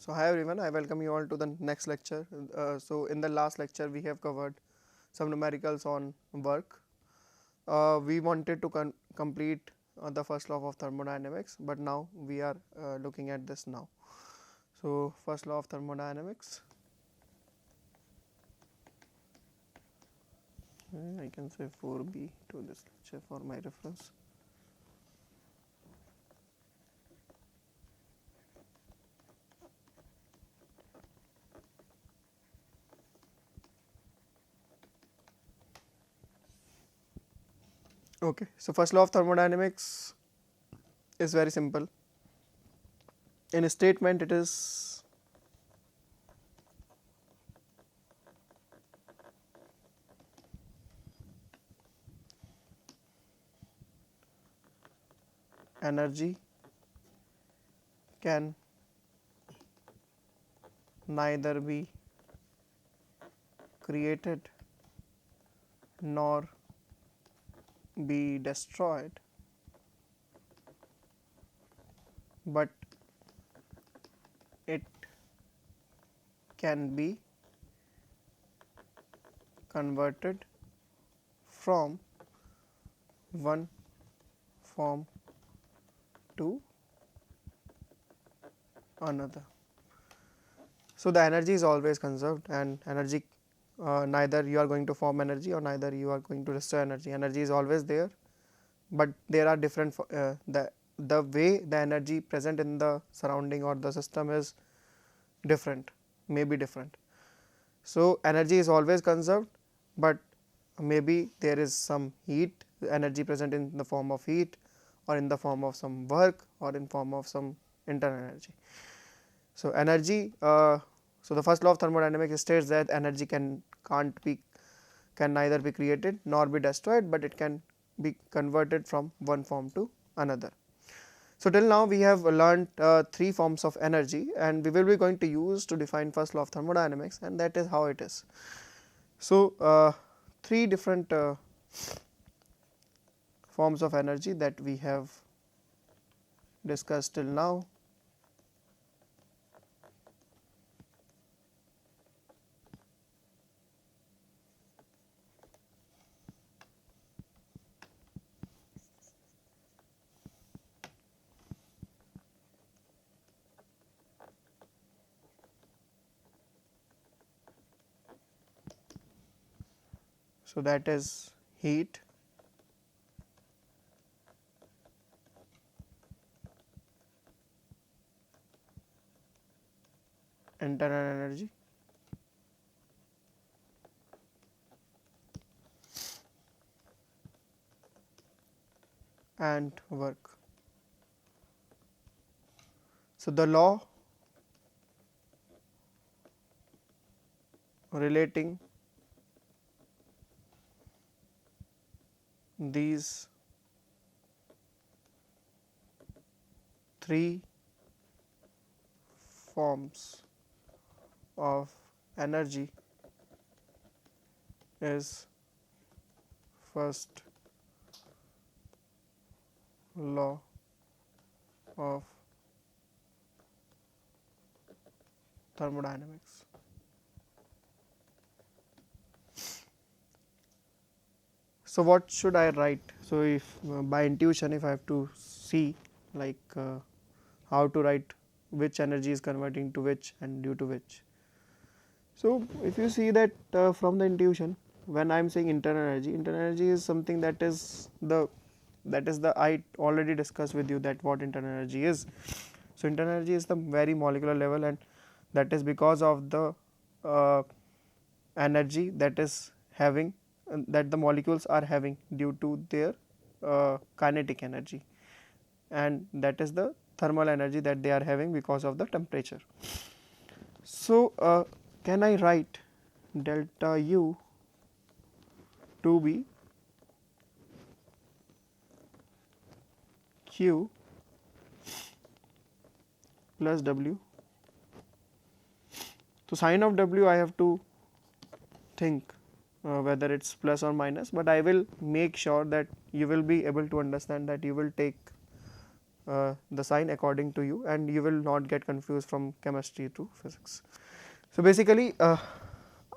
So hi everyone, I welcome you all to the next lecture. So in the last lecture we have covered some numericals on work. We wanted to complete the first law of thermodynamics, but now we are looking at this now. So first law of thermodynamics, I can say 4b to this lecture for my reference. Okay, so first law of thermodynamics is very simple. In a statement it is energy can neither be created nor be destroyed, but it can be converted from one form to another. So the energy is always conserved, and energy neither you are going to form energy or neither you are going to destroy energy. Energy is always there, but there are different the way the energy present in the surrounding or the system is different, may be different. So energy is always conserved, but maybe there is some heat, energy present in the form of heat or in the form of some work or in form of some internal energy. So energy, so the first law of thermodynamics states that energy can neither be created nor be destroyed, but it can be converted from one form to another. So till now we have learned three forms of energy, and we will be going to use to define first law of thermodynamics, and that is how it is. So three different forms of energy that we have discussed till now. So that is heat, internal energy, and work. So the law relating these three forms of energy is first law of thermodynamics. So what should I write? So if by intuition, if I have to see like how to write which energy is converting to which and due to which. So if you see that from the intuition, when I am saying internal energy is something that is the I already discussed with you that what internal energy is. So internal energy is the very molecular level, and that is because of the energy that is having that the molecules are having due to their kinetic energy, and that is the thermal energy that they are having because of the temperature. So can I write delta U to be Q plus W? So sign of W I have to think whether it's plus or minus, but I will make sure that you will be able to understand that you will take the sign according to you, and you will not get confused from chemistry to physics. So basically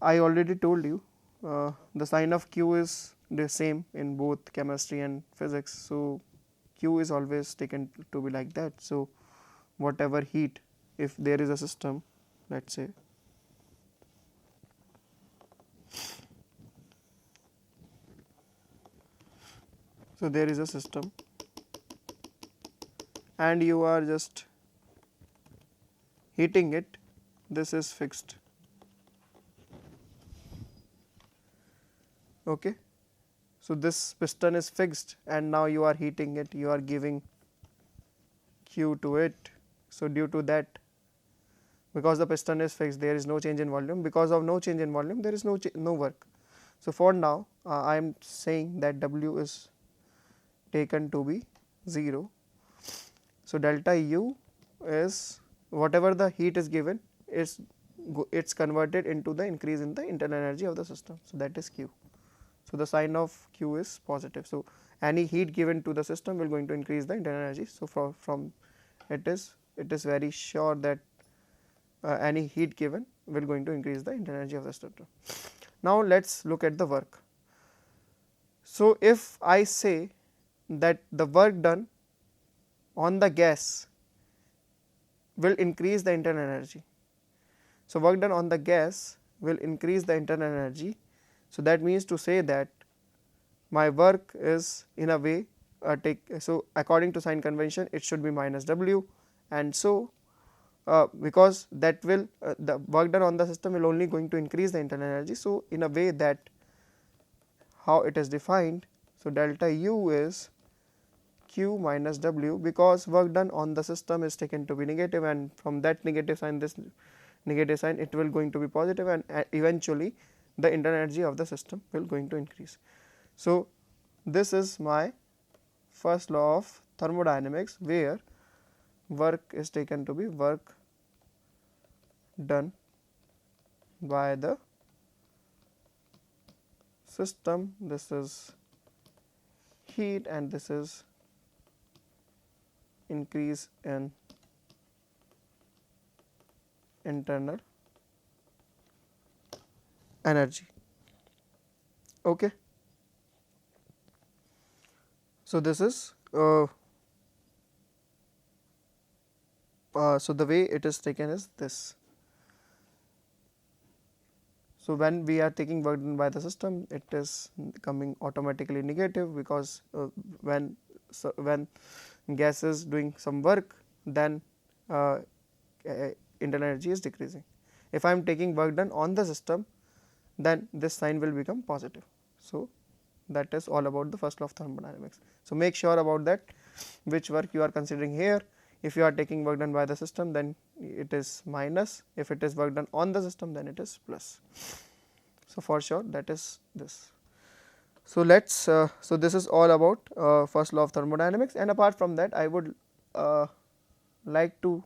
I already told you the sign of Q is the same in both chemistry and physics. So Q is always taken to be like that. So whatever heat, if there is a system, let's say so there is a system and you are just heating it, this is fixed. Okay, so this piston is fixed and now you are heating it, you are giving Q to it. So due to that, because the piston is fixed, there is no change in volume. Because of no change in volume, there is no work. So for now I am saying that W is taken to be 0. So delta U is whatever the heat is given, it's converted into the increase in the internal energy of the system. So that is Q. So the sign of Q is positive. So any heat given to the system will going to increase the internal energy. So from it is very sure that any heat given will going to increase the internal energy of the system. Now let's look at the work. So if I say that the work done on the gas will increase the internal energy. So work done on the gas will increase the internal energy. So that means to say that my work is in a way so according to sign convention it should be minus W, and so because that will the work done on the system will only going to increase the internal energy. So in a way that how it is defined, so delta U is Q minus W, because work done on the system is taken to be negative, and from that negative sign, this negative sign, it will going to be positive, and eventually the internal energy of the system will going to increase. So this is my first law of thermodynamics, where work is taken to be work done by the system. This is heat and this is increase in internal energy. Okay. So this is so the way it is taken is this. So when we are taking work done by the system, it is coming automatically negative, because when gas is doing some work, then internal energy is decreasing. If I am taking work done on the system, then this sign will become positive. So that is all about the first law of thermodynamics. So make sure about that which work you are considering here. If you are taking work done by the system, then it is minus. If it is work done on the system, then it is plus. So for sure that is this. So let's so this is all about first law of thermodynamics, and apart from that I would like to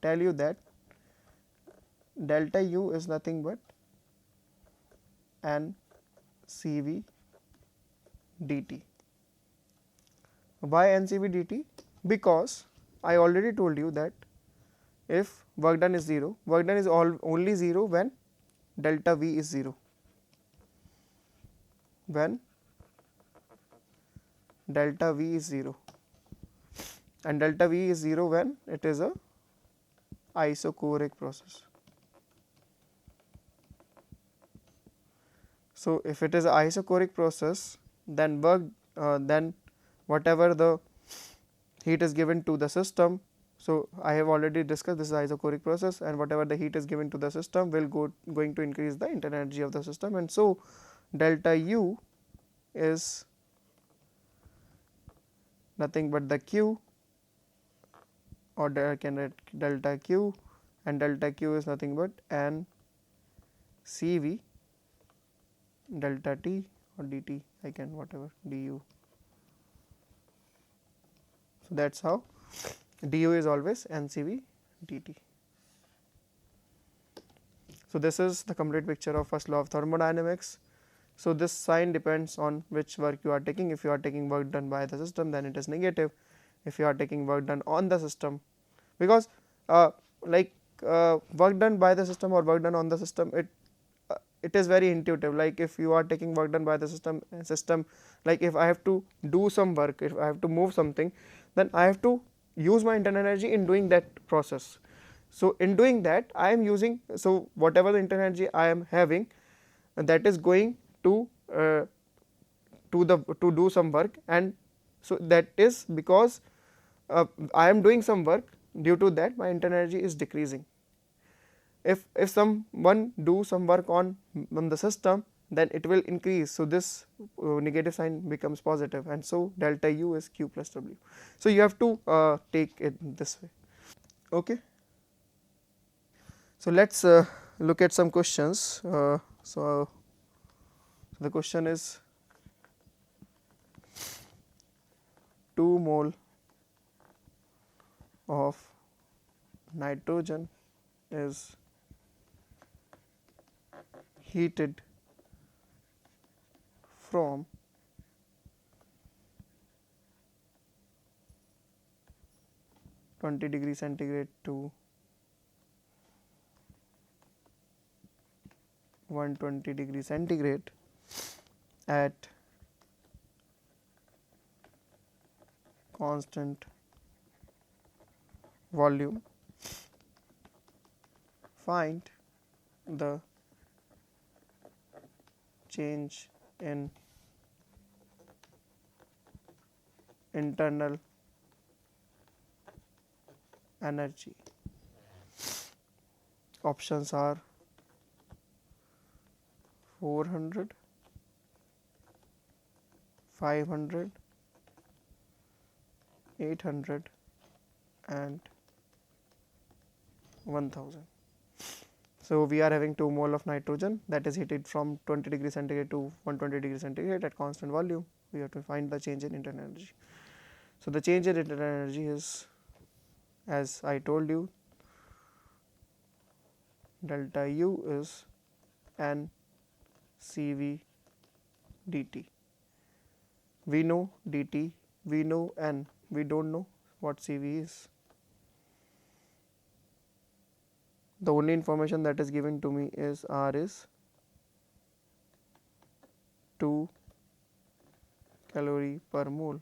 tell you that delta U is nothing but n CV dt. Why n CV dt? Because I already told you that if work done is 0, work done is only 0 when delta V is 0. When delta V is 0, and delta V is 0 when it is a isochoric process. So if it is an isochoric process, then then whatever the heat is given to the system, so I have already discussed this is isochoric process, and whatever the heat is given to the system will going to increase the internal energy of the system, and so delta U is nothing but the Q, or I can write delta Q, and delta Q is nothing but n CV delta T or dt, I can whatever du. So that is how du is always n CV dt. So this is the complete picture of first law of thermodynamics. So this sign depends on which work you are taking. If you are taking work done by the system, then it is negative. if you are taking work done on the system, because like work done by the system or work done on the system, it is very intuitive. Like if you are taking work done by the system, like if I have to do some work, if I have to move something, then I have to use my internal energy in doing that process. So in doing that I am using, so whatever the internal energy I am having, that is going to to do some work, and so that is because I am doing some work, due to that my internal energy is decreasing. If someone do some work on the system, then it will increase, so this negative sign becomes positive, and so delta U is Q plus W. So you have to take it this way. Okay, so let's look at some questions. So the question is, 2 mole of nitrogen is heated from 20 degree centigrade to 120 degree centigrade at constant volume. Find the change in internal energy. Options are 400, 500, 800 and 1000. So we are having 2 mole of nitrogen that is heated from 20 degree centigrade to 120 degree centigrade at constant volume. We have to find the change in internal energy. So the change in internal energy is, as I told you, delta U is N CV dt. We know dt, we know N, we don't know what CV is. The only information that is given to me is R is 2 calorie per mole.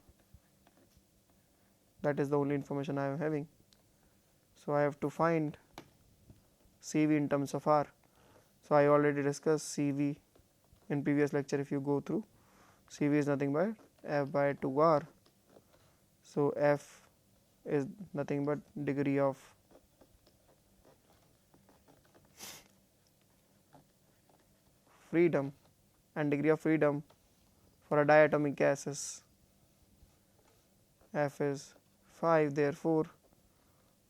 That is the only information I am having. So I have to find CV in terms of R. So I already discussed CV in previous lecture. If you go through, CV is nothing but F by 2R. So F is nothing but degree of freedom, and degree of freedom for a diatomic gas is F is 5. Therefore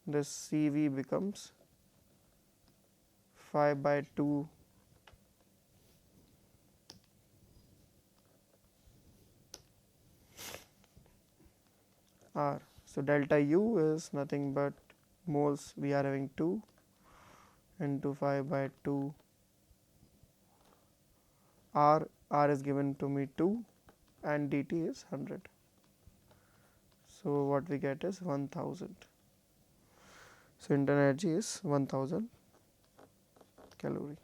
this CV becomes 5 by 2 R. So delta U is nothing but moles, we are having 2 into 5 by 2 R. R is given to me 2 and dt is 100. So what we get is 1000. So internal energy is 1000 calorie.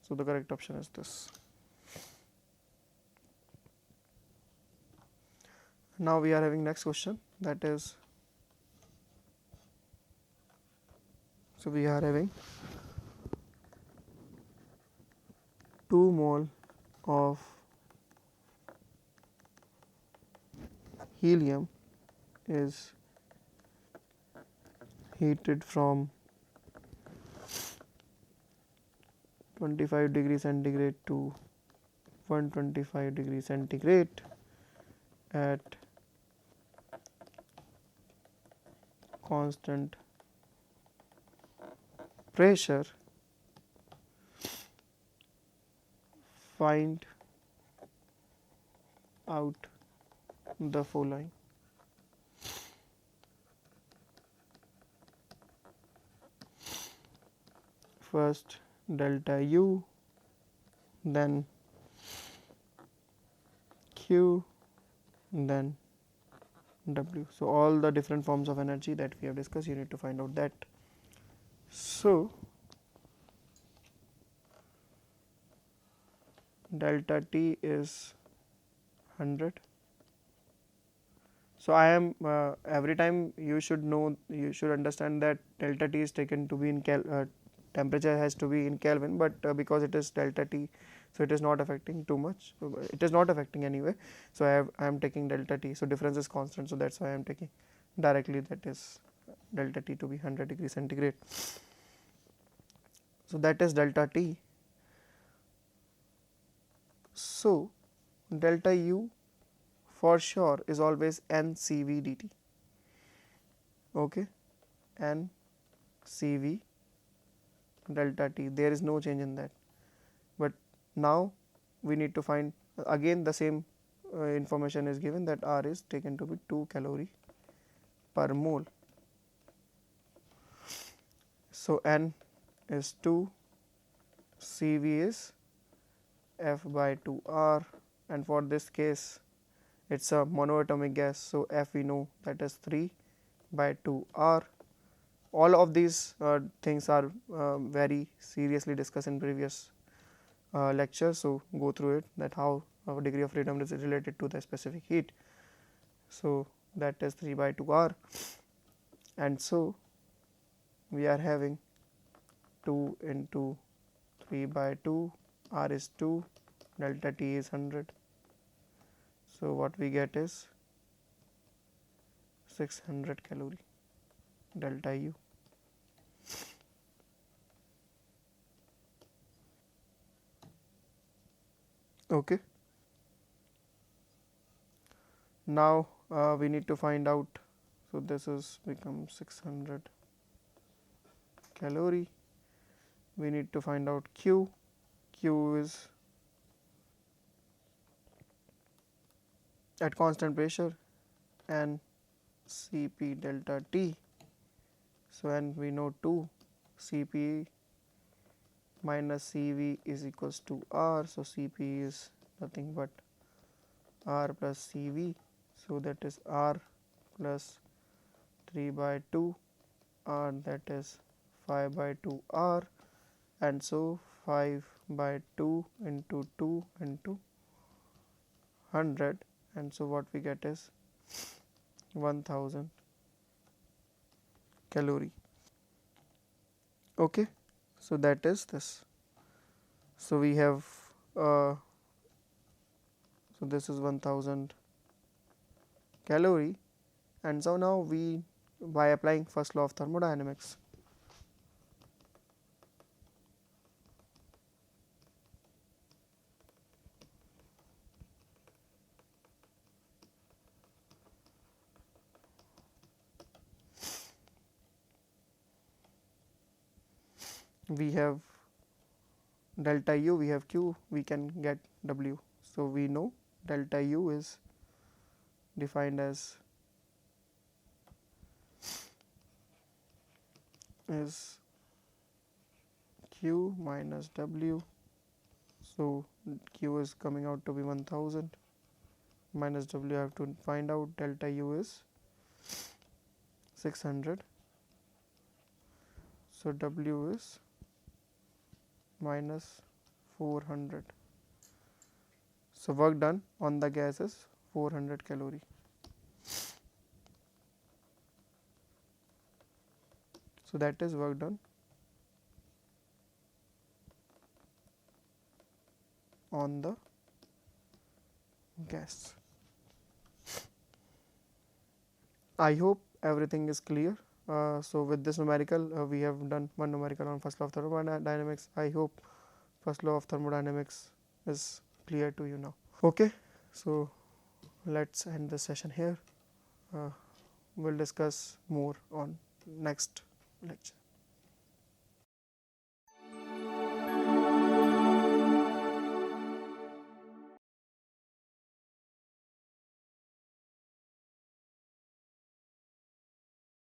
So the correct option is this. Now we are having next question, that is, so we are having 2 mole of helium is heated from 25 degree centigrade to 125 degree centigrade at constant pressure. Find out the following. First delta U, then Q, then W. So all the different forms of energy that we have discussed, you need to find out that. So delta T is 100. So I am every time you should know, you should understand that delta T is taken to be in temperature has to be in Kelvin, but because it is delta T, so it is not affecting too much. It is not affecting anyway. So I am taking delta T. So difference is constant. So that's why I am taking directly, that is delta T to be 100 degrees centigrade. So that is delta T. So delta U for sure is always NCV dt. Okay, NCV delta T, there is no change in that. But now we need to find again the same information is given, that R is taken to be 2 calorie per mole. So N is 2, CV is F by 2R, and for this case it's a monoatomic gas, so F we know, that is 3 by 2R. All of these things are very seriously discussed in previous lectures, so go through it, that how our degree of freedom is related to the specific heat. So that is 3 by 2R, and so we are having 2 into 3 by 2, R is 2, delta T is 100. So what we get is 600 calorie delta U. Okay. Now we need to find out, so this is become 600 calorie. We need to find out Q. Q is at constant pressure and Cp delta T. So and we know 2 Cp minus Cv is equals to R. So Cp is nothing but R plus Cv. So that is R plus 3 by 2 R, that is 5 by 2 R, and so 5 by 2 into 2 into 100, and so what we get is 1000 calorie. Okay, so that is this. So we have so this is 1000 calorie, and so now we, by applying first law of thermodynamics, we have delta U, we have Q, we can get W. So we know delta U is defined as Q minus W. So Q is coming out to be 1000 minus W. I have to find out delta U is 600. So W is minus 400. So work done on the gas is 400 calorie. So that is work done on the gas. I hope everything is clear. So with this numerical, we have done one numerical on first law of thermodynamics. I hope first law of thermodynamics is clear to you now. Okay, so let's end the session here. We'll discuss more on next lecture.